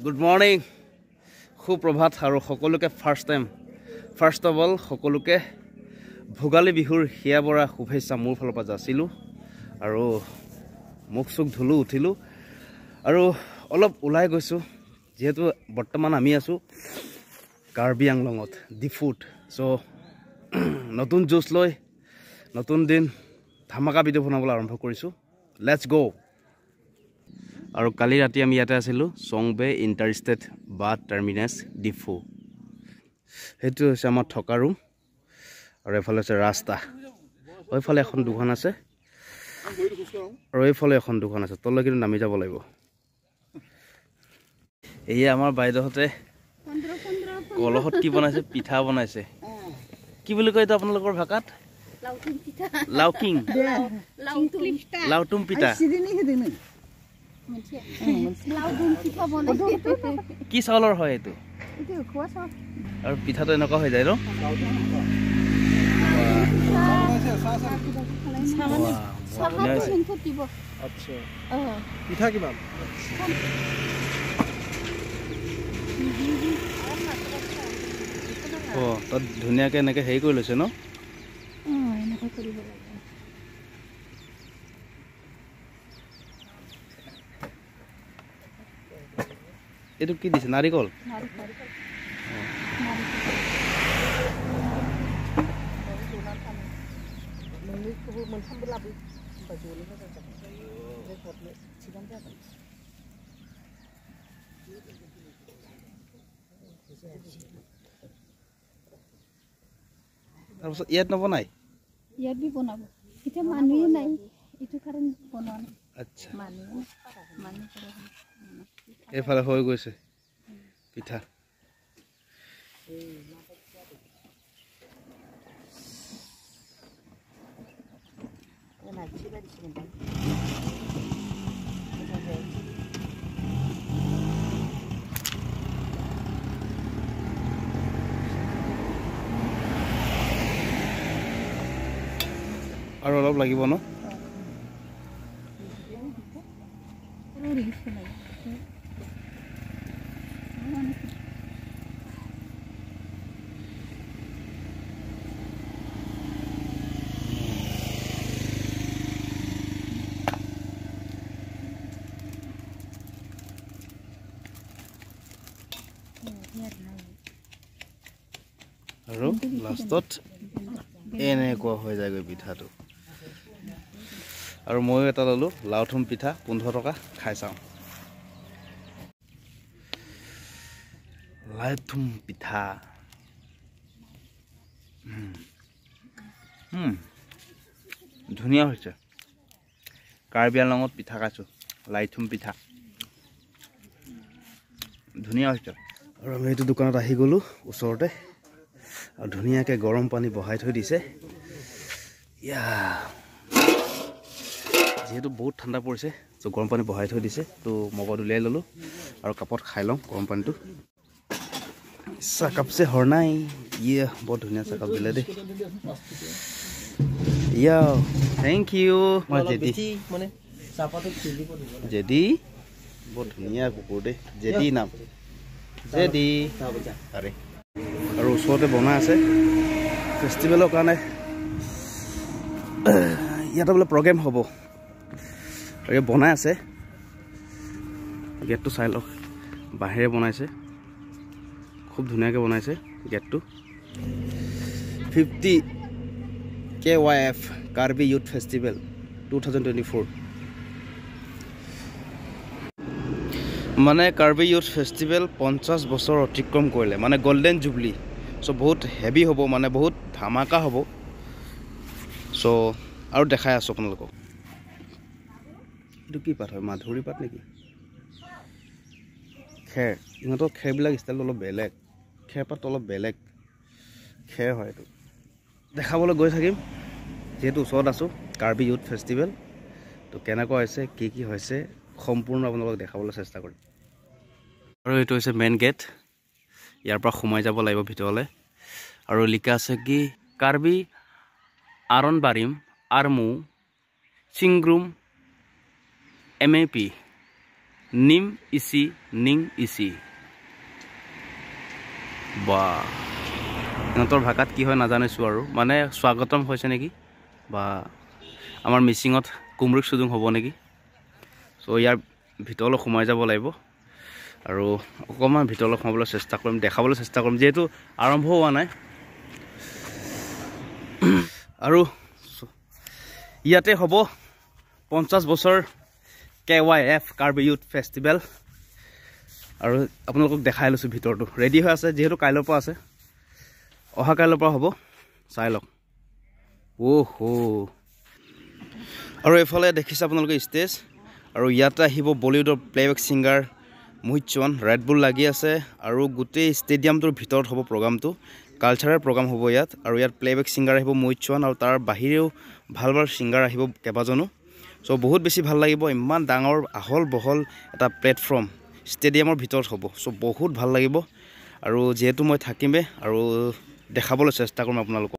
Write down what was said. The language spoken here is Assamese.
Good morning. সুপ্ৰভাত আৰু সকলোকে ফাৰ্ষ্ট অফ অল সকলোকে ভোগালী বিহুৰ হিয়া বৰা শুভেচ্ছা মোৰ ফালৰ পৰা যাচিলোঁ আৰু মুখ চুখ ধুলোঁ উঠিলোঁ আৰু অলপ ওলাই গৈছোঁ যেহেতু বৰ্তমান আমি আছোঁ কাৰ্বি আংলঙত ডিফুত চ' নতুন জোচ লৈ নতুন দিন ধামাকা ভিডিঅ' বনাবলৈ আৰম্ভ কৰিছোঁ লেটছ গ' আৰু কালি ৰাতি আমি ইয়াতে আছিলোঁ চংবে ইণ্টাৰষ্টেট বাছ টাৰ্মিনাছ ডিফু সেইটো হৈছে আমাৰ থকা ৰুম আৰু এইফালে হৈছে ৰাস্তা এইফালে এখন দোকান আছে আৰু এইফালে এখন দোকান আছে তললৈ কিন্তু নামি যাব লাগিব এয়া আমাৰ বাইদেউহঁতে কলহত কি বনাইছে পিঠা বনাইছে কি বুলি কয় এইটো আপোনালোকৰ ভাষাত লাউটুম পিঠা কি চাউলৰ হয় এইটো আৰু পিঠাটো এনেকুৱা হৈ যায় ন পিঠা কিমান তাত ধুনীয়াকৈ এনেকৈ হেৰি কৰি লৈছে ন এইটো কি দিছে নাৰিকল তাৰপিছত ইয়াত নবনাই ইয়াত বি বনাব এতিয়া মানুহে নাই এইটো কাৰণ বনোৱা নাই আচ্ছা এইফালে হৈ গৈছে পিঠা আৰু অলপ লাগিব ন আৰু লাষ্টত এনেকুৱা হৈ যায়গৈ পিঠাটো আৰু ময়ো এটা ল'লোঁ লাউথুম পিঠা 15 টকা খাই চাওঁ লাউথুম পিঠা ধুনীয়া হৈছে কাৰ্বি আংলঙত পিঠা খাইছোঁ লাইথুম পিঠা ধুনীয়া হৈছে আৰু আমি এইটো দোকানত আহি গ'লোঁ ওচৰতে আৰু ধুনীয়াকৈ গৰম পানী বহাই থৈ দিছে যিহেতু বহুত ঠাণ্ডা পৰিছে চ' গৰম পানী বহাই থৈ দিছে তো মগত উলিয়াই ল'লোঁ আৰু কাপত খাই লওঁ গৰম পানীটো চাহকাপ চে হৰণাই বৰ ধুনীয়া চাহকাপ দিলে দেই থেংক ইউ মই জেদি বৰ ধুনীয়া কুকুৰ দেই জেদি নাম জেদি আৰে আৰু ওচৰতে বনাই আছে ফেষ্টিভেলৰ কাৰণে ইয়াতে বোলে প্ৰগ্ৰেম হ'ব আৰু বনাই আছে গেটটো চাই লওক বাহিৰে বনাইছে খুব ধুনীয়াকৈ বনাইছে গেটটো 50 KYF কাৰ্বি ইউথ ফেষ্টিভেল 2024 মানে কাৰ্বি ইউথ ফেষ্টিভেল 50 বছৰ অতিক্ৰম কৰিলে মানে গল্ডেন জুবলি চ' বহুত হেভি হ'ব মানে বহুত ধামাকা হ'ব চ' আৰু দেখাই আছোঁ আপোনালোকক এইটো কি পাত হয় মাধুৰী পাত নেকি খেৰ ইহঁতৰ খেৰবিলাক ষ্টাইলটো অলপ বেলেগ খেৰ পাতটো অলপ বেলেগ খেৰ হয় এইটো দেখাবলৈ গৈ থাকিম যিহেতু ওচৰত আছোঁ কাৰ্বি ইউথ ফেষ্টিভেল তো কেনেকুৱা হৈছে কি হৈছে সম্পূৰ্ণ আপোনালোকক দেখাবলৈ চেষ্টা কৰিম আৰু এইটো হৈছে মেইন গেট ইয়াৰ পৰা সোমাই যাব লাগিব ভিতৰলৈ আৰু লিখা আছে কি কাৰ্বি আৰনবাৰিম আৰমু চিংগ্ৰুম MAP নিম ইচি নিং ইচি বা সিহঁতৰ ভাষাত কি হয় নাজানিছোঁ আৰু মানে স্বাগতম হৈছে নেকি বা আমাৰ মিচিঙত কুমৰুক চুজুং হ'ব নেকি চ' ইয়াৰ ভিতৰলৈ সোমাই যাব লাগিব আৰু অকণমান ভিতৰলৈ সোমাবলৈ চেষ্টা কৰিম দেখাবলৈ চেষ্টা কৰিম যিহেতু আৰম্ভ হোৱা নাই আৰু ইয়াতে হ'ব 50 বছৰ KYF কাৰ্বি ইউথ ফেষ্টিভেল আৰু আপোনালোকক দেখাই লৈছোঁ ভিতৰটো ৰেডি হৈ আছে যিহেতু কাইলৈৰ পৰা আছে অহা কাইলৈৰ পৰা হ'ব চাই লওক আৰু এইফালে দেখিছে আপোনালোকে ষ্টেজ আৰু ইয়াতে আহিব বলিউডৰ প্লেবেক ছিংগাৰ মোহিত চৌহান ৰেড বুল লাগি আছে আৰু গোটেই ষ্টেডিয়ামটোৰ ভিতৰত হ'ব প্ৰগ্ৰামটো কালচাৰেল প্ৰগ্ৰাম হ'ব ইয়াত আৰু ইয়াত প্লেবেক ছিংগাৰ আহিব মোহিত চৌহান আৰু তাৰ বাহিৰেও ভাল ভাল ছিংগাৰ আহিব কেইবাজনো চ' বহুত বেছি ভাল লাগিব ইমান ডাঙৰ আহল বহল এটা প্লেটফৰ্ম ষ্টেডিয়ামৰ ভিতৰত হ'ব চ' বহুত ভাল লাগিব আৰু যিহেতু মই থাকিমেই আৰু দেখাবলৈ চেষ্টা কৰিম আপোনালোকক